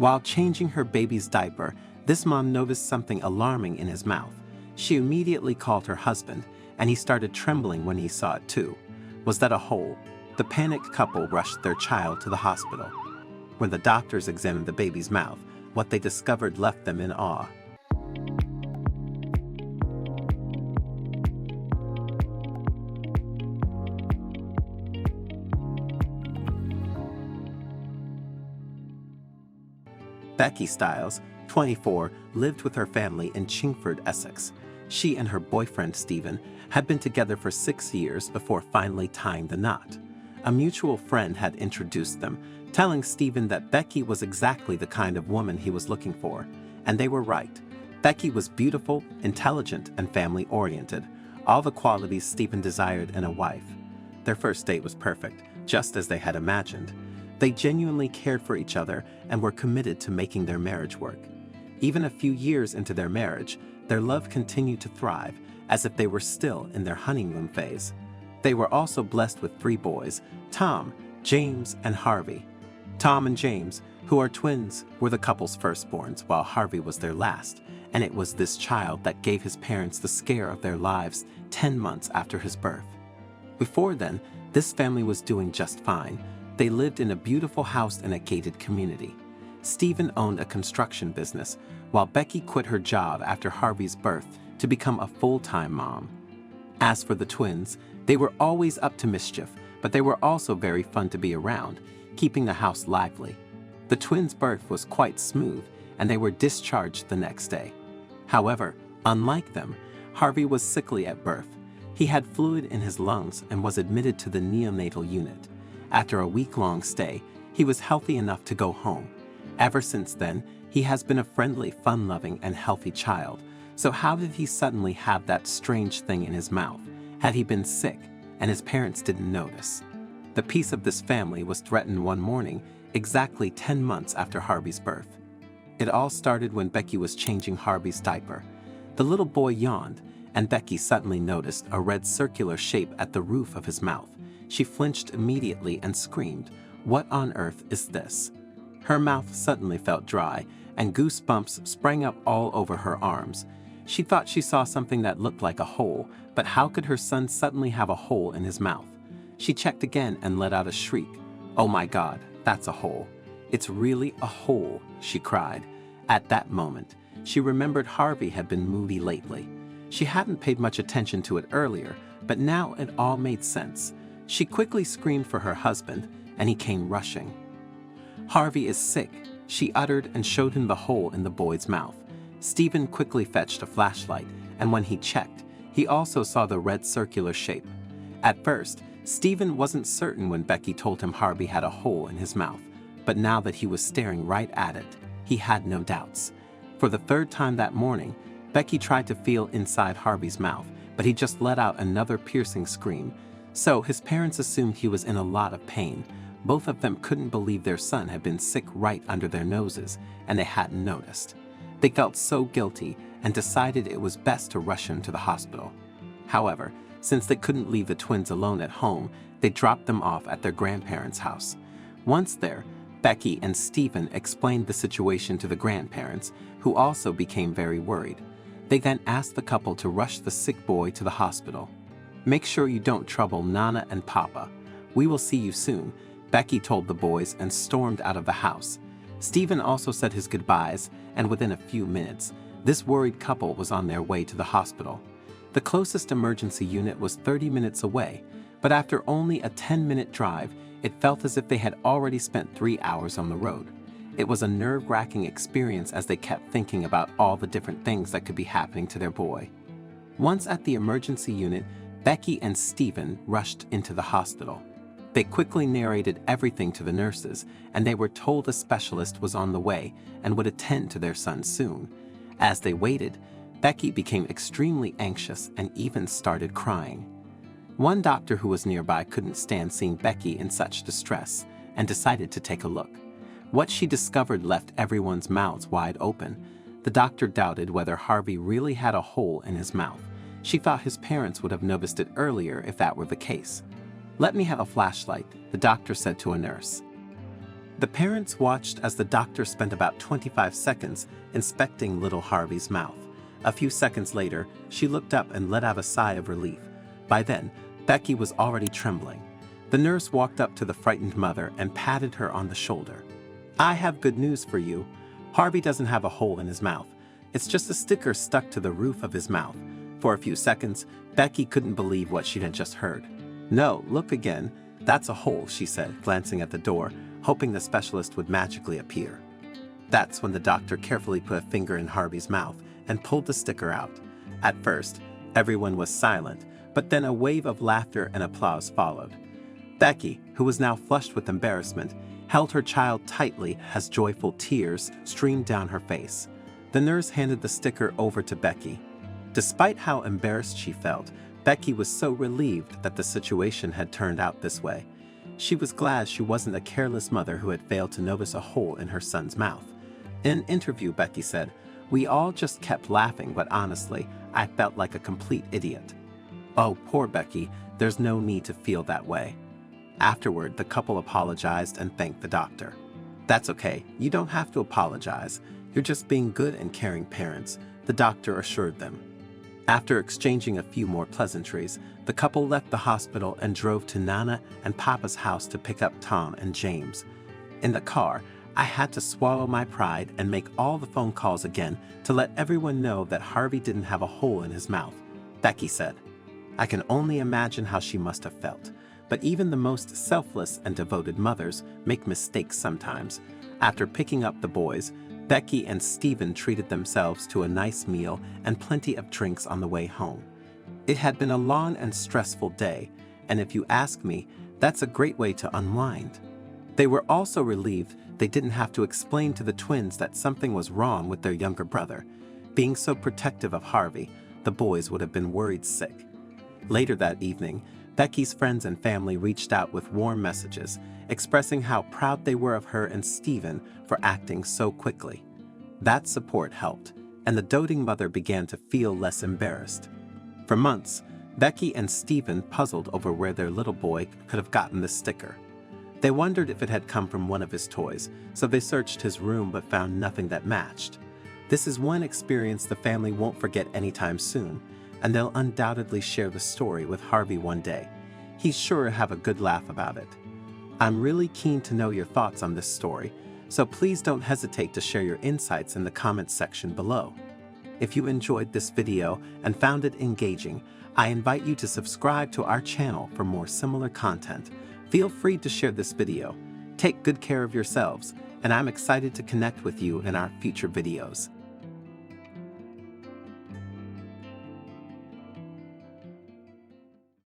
While changing her baby's diaper, this mom noticed something alarming in his mouth. She immediately called her husband, and he started trembling when he saw it too. Was that a hole? The panicked couple rushed their child to the hospital. When the doctors examined the baby's mouth, what they discovered left them in awe. Becky Stiles, 24, lived with her family in Chingford, Essex. She and her boyfriend, Steven, had been together for 6 years before finally tying the knot. A mutual friend had introduced them, telling Steven that Becky was exactly the kind of woman he was looking for. And they were right. Becky was beautiful, intelligent, and family-oriented, all the qualities Steven desired in a wife. Their first date was perfect, just as they had imagined. They genuinely cared for each other and were committed to making their marriage work. Even a few years into their marriage, their love continued to thrive, as if they were still in their honeymoon phase. They were also blessed with 3 boys, Tom, James, and Harvey. Tom and James, who are twins, were the couple's firstborns, while Harvey was their last, and it was this child that gave his parents the scare of their lives 10 months after his birth. Before then, this family was doing just fine. They lived in a beautiful house in a gated community. Steven owned a construction business, while Becky quit her job after Harvey's birth to become a full-time mom. As for the twins, they were always up to mischief, but they were also very fun to be around, keeping the house lively. The twins' birth was quite smooth, and they were discharged the next day. However, unlike them, Harvey was sickly at birth. He had fluid in his lungs and was admitted to the neonatal unit. After a week-long stay, he was healthy enough to go home. Ever since then, he has been a friendly, fun-loving, and healthy child. So how did he suddenly have that strange thing in his mouth? Had he been sick, and his parents didn't notice? The peace of this family was threatened one morning, exactly 10 months after Harvey's birth. It all started when Becky was changing Harvey's diaper. The little boy yawned, and Becky suddenly noticed a red circular shape at the roof of his mouth. She flinched immediately and screamed, "What on earth is this?" Her mouth suddenly felt dry, and goosebumps sprang up all over her arms. She thought she saw something that looked like a hole, but how could her son suddenly have a hole in his mouth? She checked again and let out a shriek. "Oh my God, that's a hole. It's really a hole," she cried. At that moment, she remembered Harvey had been moody lately. She hadn't paid much attention to it earlier, but now it all made sense. She quickly screamed for her husband, and he came rushing. "Harvey is sick," she uttered and showed him the hole in the boy's mouth. Steven quickly fetched a flashlight, and when he checked, he also saw the red circular shape. At first, Steven wasn't certain when Becky told him Harvey had a hole in his mouth, but now that he was staring right at it, he had no doubts. For the 3rd time that morning, Becky tried to feel inside Harvey's mouth, but he just let out another piercing scream. So his parents assumed he was in a lot of pain. Both of them couldn't believe their son had been sick right under their noses, and they hadn't noticed. They felt so guilty and decided it was best to rush him to the hospital. However, since they couldn't leave the twins alone at home, they dropped them off at their grandparents' house. Once there, Becky and Steven explained the situation to the grandparents, who also became very worried. They then asked the couple to rush the sick boy to the hospital. "Make sure you don't trouble Nana and Papa. We will see you soon," Becky told the boys and stormed out of the house. Steven also said his goodbyes, and within a few minutes, this worried couple was on their way to the hospital. The closest emergency unit was 30 minutes away, but after only a 10-minute drive, it felt as if they had already spent 3 hours on the road. It was a nerve-wracking experience as they kept thinking about all the different things that could be happening to their boy. Once at the emergency unit, Becky and Steven rushed into the hospital. They quickly narrated everything to the nurses, and they were told a specialist was on the way and would attend to their son soon. As they waited, Becky became extremely anxious and even started crying. One doctor who was nearby couldn't stand seeing Becky in such distress and decided to take a look. What she discovered left everyone's mouths wide open. The doctor doubted whether Harvey really had a hole in his mouth. She thought his parents would have noticed it earlier if that were the case. "Let me have a flashlight," the doctor said to a nurse. The parents watched as the doctor spent about 25 seconds inspecting little Harvey's mouth. A few seconds later, she looked up and let out a sigh of relief. By then, Becky was already trembling. The nurse walked up to the frightened mother and patted her on the shoulder. "I have good news for you. Harvey doesn't have a hole in his mouth. It's just a sticker stuck to the roof of his mouth." For a few seconds, Becky couldn't believe what she had just heard. "No, look again. That's a hole," she said, glancing at the door, hoping the specialist would magically appear. That's when the doctor carefully put a finger in Harvey's mouth and pulled the sticker out. At first, everyone was silent, but then a wave of laughter and applause followed. Becky, who was now flushed with embarrassment, held her child tightly as joyful tears streamed down her face. The nurse handed the sticker over to Becky. Despite how embarrassed she felt, Becky was so relieved that the situation had turned out this way. She was glad she wasn't a careless mother who had failed to notice a hole in her son's mouth. In an interview, Becky said, "We all just kept laughing, but honestly, I felt like a complete idiot." "Oh, poor Becky, there's no need to feel that way." Afterward, the couple apologized and thanked the doctor. "That's okay, you don't have to apologize. You're just being good and caring parents," the doctor assured them. After exchanging a few more pleasantries, the couple left the hospital and drove to Nana and Papa's house to pick up Tom and James. In the car, I had to swallow my pride and make all the phone calls again to let everyone know that Harvey didn't have a hole in his mouth, Becky said. I can only imagine how she must have felt. But even the most selfless and devoted mothers make mistakes sometimes. After picking up the boys, Becky and Steven treated themselves to a nice meal and plenty of drinks on the way home. It had been a long and stressful day, and if you ask me, that's a great way to unwind. They were also relieved they didn't have to explain to the twins that something was wrong with their younger brother. Being so protective of Harvey, the boys would have been worried sick. Later that evening, Becky's friends and family reached out with warm messages, expressing how proud they were of her and Steven for acting so quickly. That support helped, and the doting mother began to feel less embarrassed. For months, Becky and Steven puzzled over where their little boy could have gotten the sticker. They wondered if it had come from one of his toys, so they searched his room but found nothing that matched. This is one experience the family won't forget anytime soon, and they'll undoubtedly share the story with Harvey one day. He's sure to have a good laugh about it. I'm really keen to know your thoughts on this story, so please don't hesitate to share your insights in the comments section below. If you enjoyed this video and found it engaging, I invite you to subscribe to our channel for more similar content. Feel free to share this video. Take good care of yourselves, and I'm excited to connect with you in our future videos.